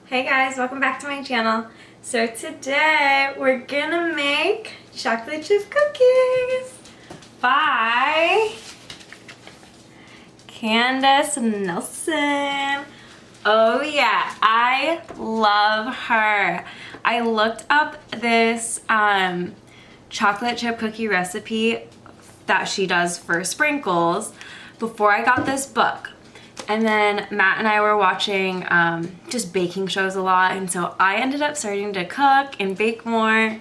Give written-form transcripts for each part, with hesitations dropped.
Hey guys, welcome back to my channel. So today we're gonna make chocolate chip cookies by Candace Nelson. Oh yeah, I love her. I looked up this chocolate chip cookie recipe that she does for sprinkles before I got this book. And then Matt and I were watching just baking shows a lot, and so I ended up starting to cook and bake more,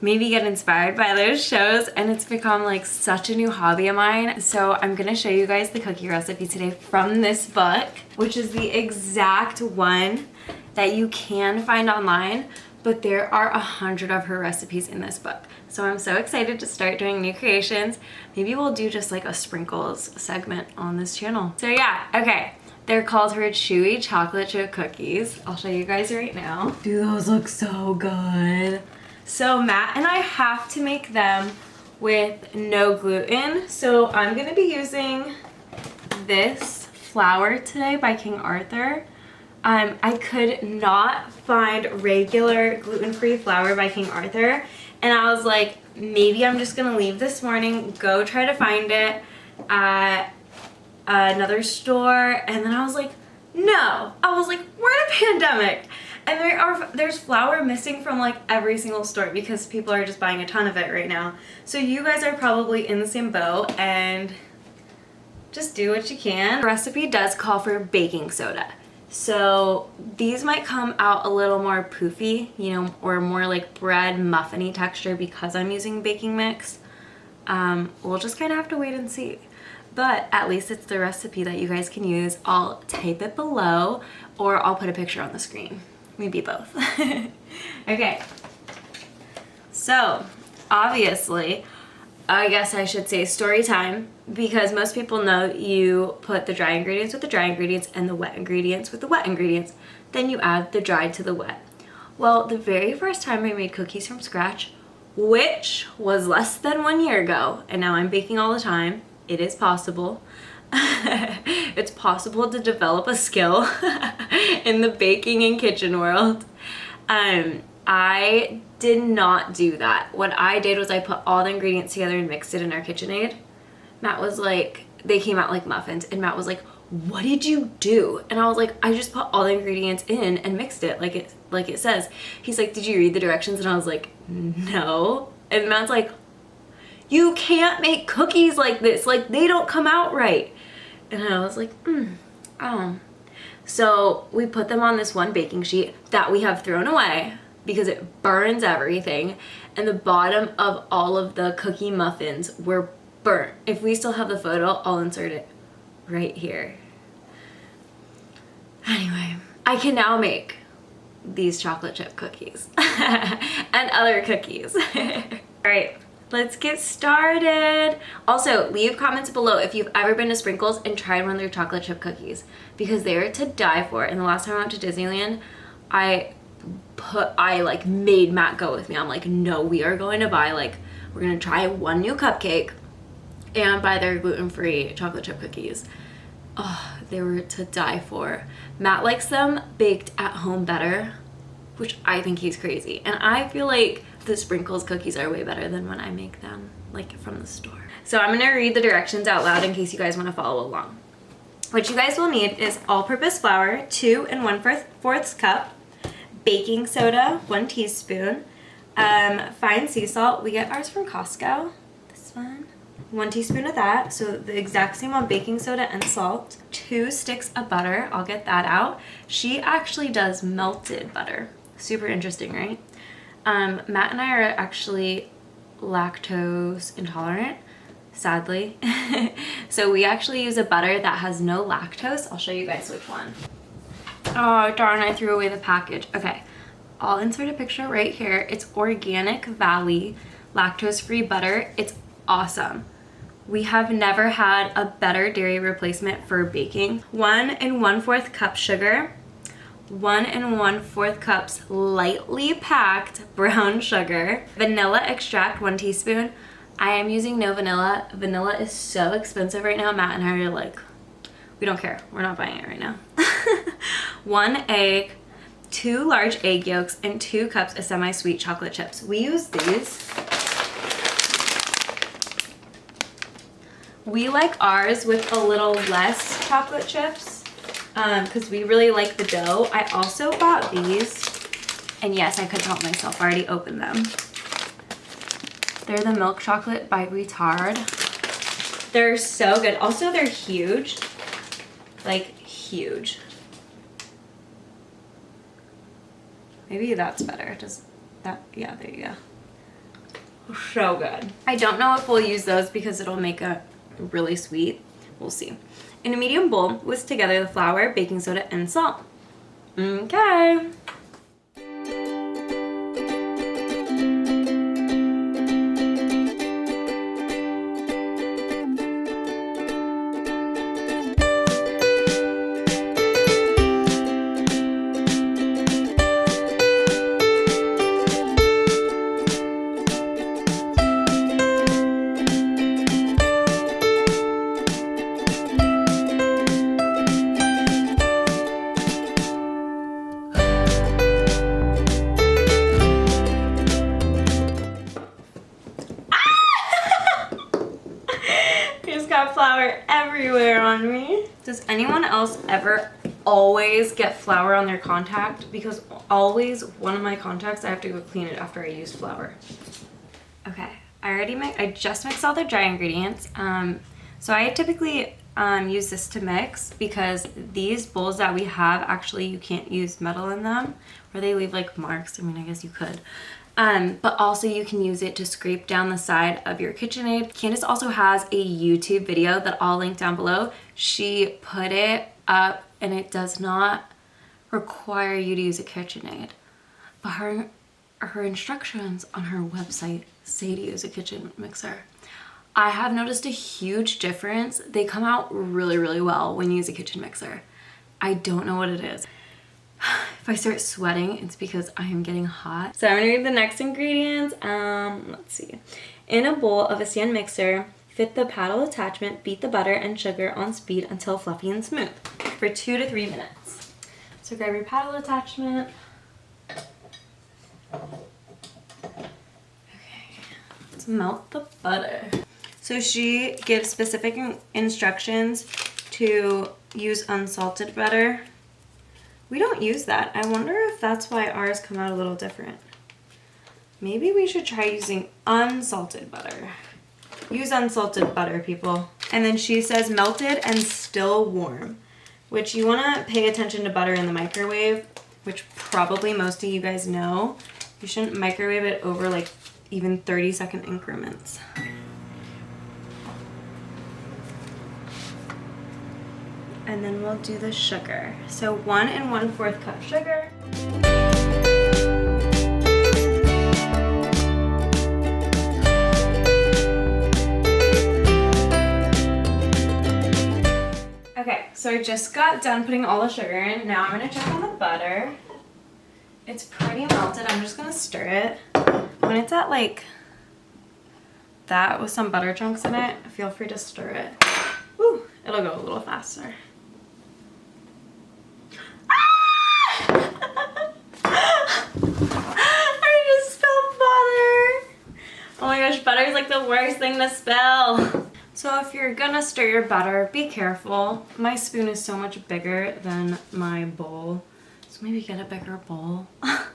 maybe get inspired by those shows, and it's become like such a new hobby of mine. So I'm gonna show you guys the cookie recipe today from this book, which is the exact one that you can find online, but there are 100 of her recipes in this book. So I'm so excited to start doing new creations. Maybe we'll do just like a sprinkles segment on this channel. So yeah, okay. They're called her chewy chocolate chip cookies. I'll show you guys right now. Dude, those look so good. So Matt and I have to make them with no gluten. So I'm gonna be using this flour today by King Arthur. I could not find regular gluten-free flour by King Arthur, and I was like, maybe I'm just gonna leave this morning, go try to find it at another store, and then I was like, no. I was like, we're in a pandemic, and there's flour missing from like every single store because people are just buying a ton of it right now. So you guys are probably in the same boat, and just do what you can. The recipe does call for baking soda. So these might come out a little more poofy, you know, or more like bread muffiny texture because I'm using baking mix. We'll just kind of have to wait and see. But at least it's the recipe that you guys can use. I'll type it below or I'll put a picture on the screen. Maybe both. Okay. So obviously, I guess I should say story time, because most people know you put the dry ingredients with the dry ingredients and the wet ingredients with the wet ingredients. Then you add the dry to the wet. Well, the very first time I made cookies from scratch, which was less than 1 year ago, and now I'm baking all the time, it is possible. It's possible to develop a skill in the baking and kitchen world. I did not do that. What I did was I put all the ingredients together and mixed it in our KitchenAid. Matt was like, they came out like muffins, and Matt was like, what did you do? And I was like, I just put all the ingredients in and mixed it like it says. He's like, did you read the directions? And I was like, no. And Matt's like, you can't make cookies like this. Like, they don't come out right. And I was like, oh. So we put them on this one baking sheet that we have thrown away because it burns everything, and the bottom of all of the cookie muffins were burnt. If we still have the photo, I'll insert it right here. Anyway, I can now make these chocolate chip cookies and other cookies. All right, let's get started. Also, leave comments below if you've ever been to Sprinkles and tried one of their chocolate chip cookies, because they are to die for. And the last time I went to Disneyland, I like made Matt go with me. I'm like, no, we are going to buy, like, we're gonna try one new cupcake and buy their gluten-free chocolate chip cookies. Oh, they were to die for. Matt likes them baked at home better, which I think he's crazy. And I feel like the Sprinkles cookies are way better than when I make them, like, from the store. So I'm gonna read the directions out loud in case you guys wanna follow along. What you guys will need is all-purpose flour, 2 1/4 cup, baking soda, 1 teaspoon, fine sea salt. We get ours from Costco, this one. 1 teaspoon of that, so the exact same on baking soda and salt. 2 sticks of butter, I'll get that out. She actually does melted butter. Super interesting, right? Matt and I are actually lactose intolerant, sadly. So we actually use a butter that has no lactose. I'll show you guys which one. Oh darn, I threw away the package. Okay, I'll insert a picture right here. It's Organic Valley lactose-free butter. It's awesome. We have never had a better dairy replacement for baking. 1 1/4 cup sugar, 1 1/4 cups lightly packed brown sugar, vanilla extract, 1 teaspoon. I am using no vanilla. Vanilla is so expensive right now. Matt and I are like, we don't care. We're not buying it right now. 1 egg, 2 large egg yolks, and 2 cups of semi-sweet chocolate chips. We use these. We like ours with a little less chocolate chips because we really like the dough. I also bought these, and yes, I couldn't help myself. I already opened them. They're the milk chocolate by Retard. They're so good. Also, they're huge. Like, huge. Maybe that's better. Does that, yeah, there you go. So good. I don't know if we'll use those because it'll make it really sweet. We'll see. In a medium bowl, whisk together the flour, baking soda, and salt. Okay. Flour everywhere on me. Does anyone else ever always get flour on their contact? Because always one of my contacts, I have to go clean it after I use flour. Okay, I just mixed all the dry ingredients. So I typically use this to mix because these bowls that we have, actually you can't use metal in them or they leave like marks. I mean, I guess you could. But also you can use it to scrape down the side of your KitchenAid. Candace also has a YouTube video that I'll link down below. She put it up and it does not require you to use a KitchenAid. But her instructions on her website say to use a kitchen mixer. I have noticed a huge difference. They come out really, really well when you use a kitchen mixer. I don't know what it is. If I start sweating, it's because I am getting hot. So I'm gonna read the next ingredients. Let's see. In a bowl of a stand mixer, fit the paddle attachment, beat the butter and sugar on speed until fluffy and smooth for 2 to 3 minutes. So grab your paddle attachment. Okay, let's melt the butter. So she gives specific instructions to use unsalted butter. We don't use that. I wonder if that's why ours come out a little different. Maybe we should try using unsalted butter. Use unsalted butter, people. And then she says melted and still warm, which you want to pay attention to butter in the microwave, which probably most of you guys know. You shouldn't microwave it over like even 30-second increments. And then we'll do the sugar. So 1 1/4 cup sugar. Okay, so I just got done putting all the sugar in. Now I'm gonna check on the butter. It's pretty melted. I'm just gonna stir it. When it's at like that with some butter chunks in it, feel free to stir it. Woo, it'll go a little faster. I just spilled butter. Oh my gosh, butter is like the worst thing to spill. So if you're gonna stir your butter, be careful. My spoon is so much bigger than my bowl. So maybe get a bigger bowl. That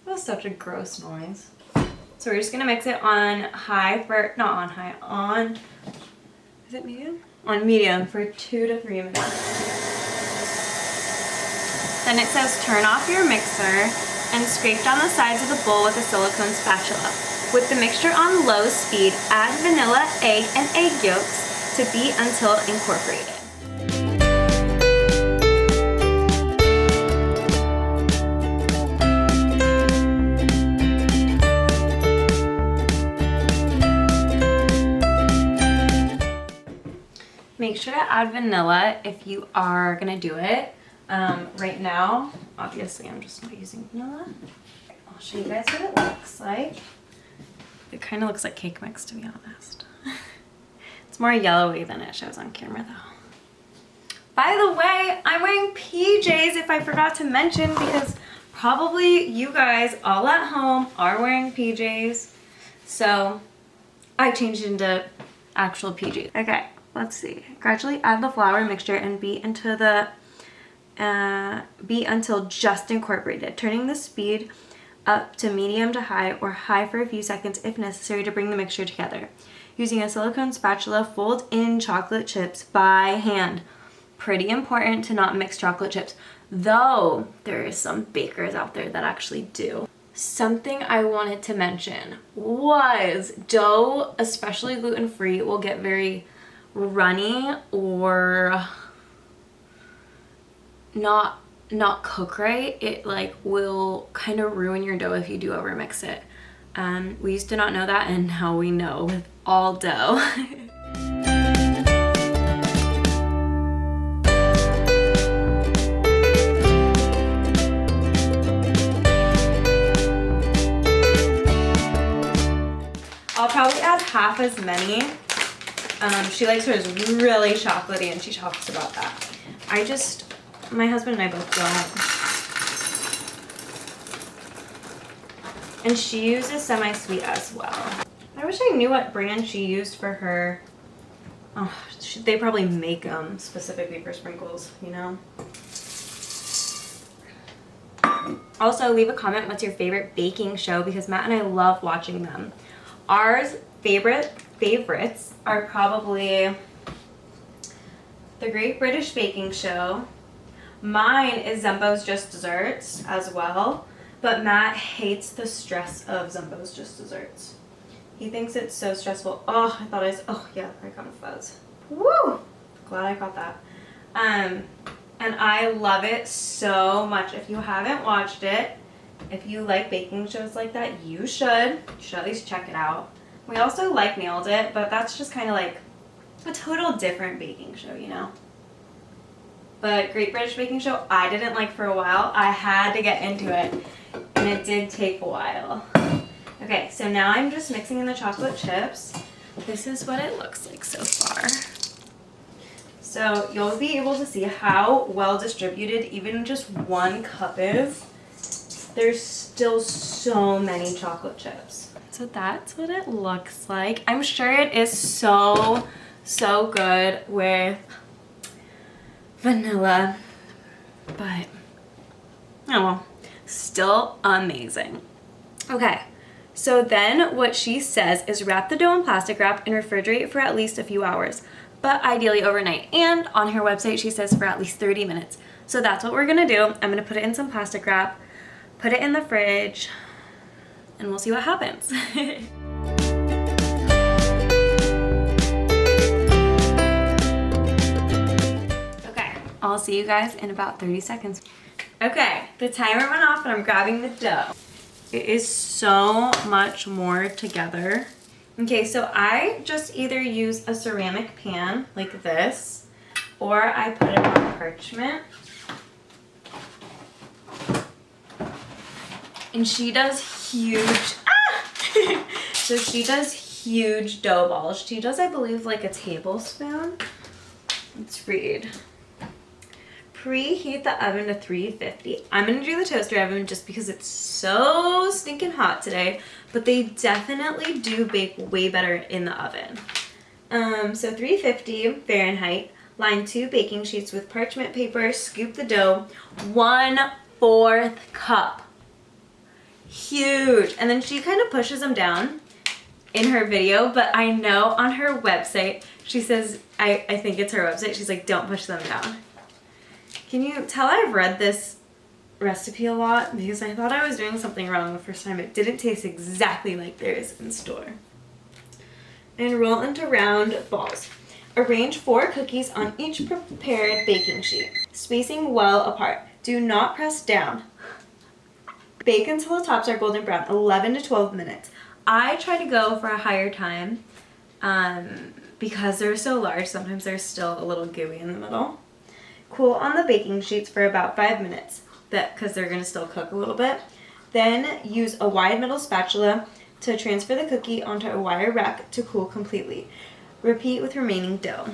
was such a gross noise. So we're just gonna mix it on high for, not on high, on, is it medium? On medium for 2 to 3 minutes. Then it says turn off your mixer and scrape down the sides of the bowl with a silicone spatula. With the mixture on low speed, add vanilla, egg, and egg yolks to beat until incorporated. Make sure to add vanilla if you are gonna do it. Right now, obviously I'm just not using vanilla. I'll show you guys what it looks like. It kind of looks like cake mix, to be honest. It's more yellowy than it shows on camera though. By the way, I'm wearing PJs if I forgot to mention, because probably you guys all at home are wearing PJs. So I changed into actual PJs. Okay, let's see. Gradually add the flour mixture and beat until just incorporated, turning the speed up to medium to high or high for a few seconds if necessary to bring the mixture together. Using a silicone spatula, fold in chocolate chips by hand. Pretty important to not mix chocolate chips, though there is some bakers out there that actually do. Something I wanted to mention was dough, especially gluten-free, will get very runny or not cook right. It like will kind of ruin your dough if you do overmix it. We used to not know that, and now we know with all dough. I'll probably add half as many. She likes hers really chocolatey, and she talks about that. My husband and I both don't. And she uses semi-sweet as well. I wish I knew what brand she used for her. Oh, they probably make them specifically for sprinkles, you know? Also, leave a comment what's your favorite baking show, because Matt and I love watching them. Ours favorites are probably The Great British Baking Show. Mine is Zumbo's Just Desserts as well, but Matt hates the stress of Zumbo's Just Desserts. He thinks it's so stressful. Oh, yeah, I got a fuzz. Woo! Glad I got that. And I love it so much. If you haven't watched it, if you like baking shows like that, you should at least check it out. We also like Nailed It, but that's just kind of like a total different baking show, you know? But Great British Baking Show, I didn't like for a while. I had to get into it, and it did take a while. Okay, so now I'm just mixing in the chocolate chips. This is what it looks like so far. So you'll be able to see how well distributed even just 1 cup is. There's still so many chocolate chips. So that's what it looks like. I'm sure it is so good with vanilla, but oh well, still amazing. Okay, so then what she says is wrap the dough in plastic wrap and refrigerate for at least a few hours, but ideally overnight. And on her website she says for at least 30 minutes. So that's what we're gonna do. I'm gonna put it in some plastic wrap, put it in the fridge, and we'll see what happens. Okay, I'll see you guys in about 30 seconds. Okay, the timer went off and I'm grabbing the dough. It is so much more together. Okay, so I just either use a ceramic pan like this, or I put it on parchment. And she does huge, so she does huge dough balls. She does, I believe, like a tablespoon. Let's read. Preheat the oven to 350. I'm gonna do the toaster oven just because it's so stinking hot today, but they definitely do bake way better in the oven. So 350 Fahrenheit, line 2 baking sheets with parchment paper, scoop the dough, 1/4 cup. Huge. And then she kind of pushes them down in her video, but I know on her website, she says, I think it's her website, she's like, don't push them down. Can you tell I've read this recipe a lot? Because I thought I was doing something wrong the first time. It didn't taste exactly like theirs in store. And roll into round balls. Arrange 4 cookies on each prepared baking sheet, spacing well apart. Do not press down. Bake until the tops are golden brown, 11 to 12 minutes. I try to go for a higher time because they're so large. Sometimes they're still a little gooey in the middle. Cool on the baking sheets for about 5 minutes because they're going to still cook a little bit. Then use a wide metal spatula to transfer the cookie onto a wire rack to cool completely. Repeat with remaining dough.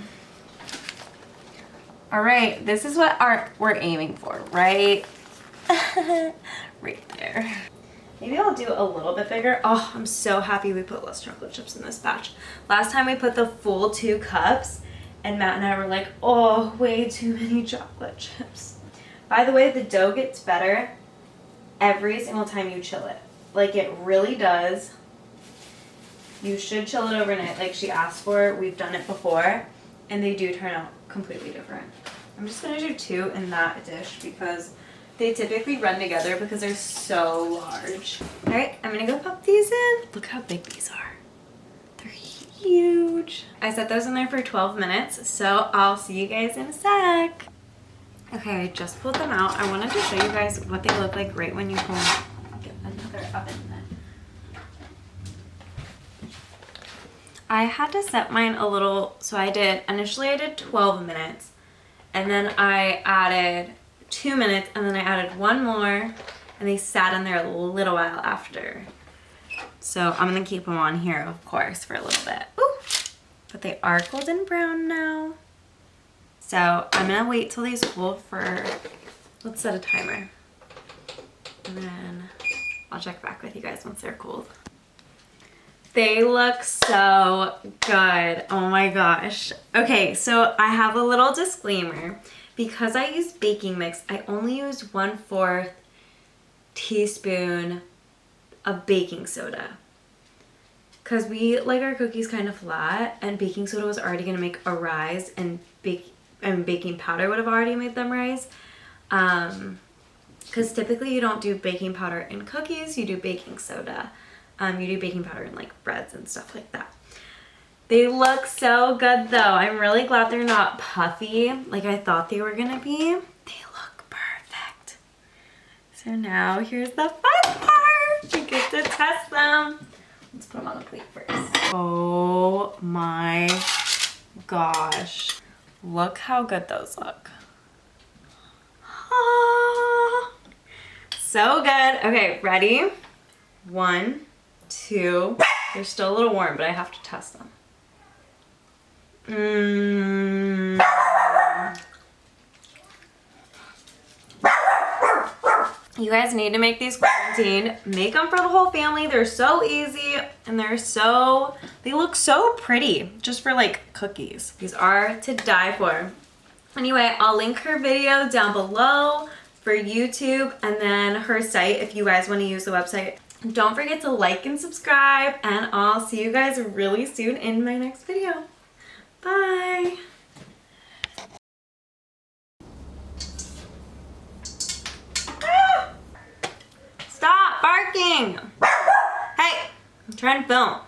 All right, this is what we're aiming for, right? Right there. Maybe I'll do a little bit bigger. Oh, I'm so happy we put less chocolate chips in this batch. Last time we put the full 2 cups and Matt and I were like, oh, way too many chocolate chips. By the way, the dough gets better every single time you chill it. Like, it really does. You should chill it overnight like she asked for. We've done it before and they do turn out completely different. I'm just gonna do 2 in that dish because they typically run together because they're so large. All right, I'm gonna go pop these in. Look how big these are. They're huge. I set those in there for 12 minutes, so I'll see you guys in a sec. Okay, I just pulled them out. I wanted to show you guys what they look like right when you pull them. Get another oven mitt. I had to set mine a little, so initially I did 12 minutes, and then I added 2 minutes, and then I added 1 more, and they sat in there a little while after. So I'm gonna keep them on here, of course, for a little bit. Ooh, but they are golden brown now. So I'm gonna wait till these cool for, let's set a timer. And then I'll check back with you guys once they're cooled. They look so good. Oh my gosh. Okay, so I have a little disclaimer. Because I use baking mix, I only use 1/4 teaspoon of baking soda. Because we like our cookies kind of flat, and baking soda was already gonna make a rise, and baking powder would have already made them rise. Because typically you don't do baking powder in cookies, you do baking soda. You do baking powder in like breads and stuff like that. They look so good though. I'm really glad they're not puffy like I thought they were gonna be. They look perfect. So now here's the fun part. We get to test them. Let's put them on the plate first. Oh my gosh. Look how good those look. Ah, so good. Okay, ready? 1, 2. They're still a little warm, but I have to test them. You guys need to make these quarantine. Make them for the whole family. They're so easy and they look so pretty just for like cookies. These are to die for. Anyway, I'll link her video down below for YouTube and then her site if you guys want to use the website. Don't forget to like and subscribe, and I'll see you guys really soon in my next video. Bye. Ah! Stop barking. Hey, I'm trying to film.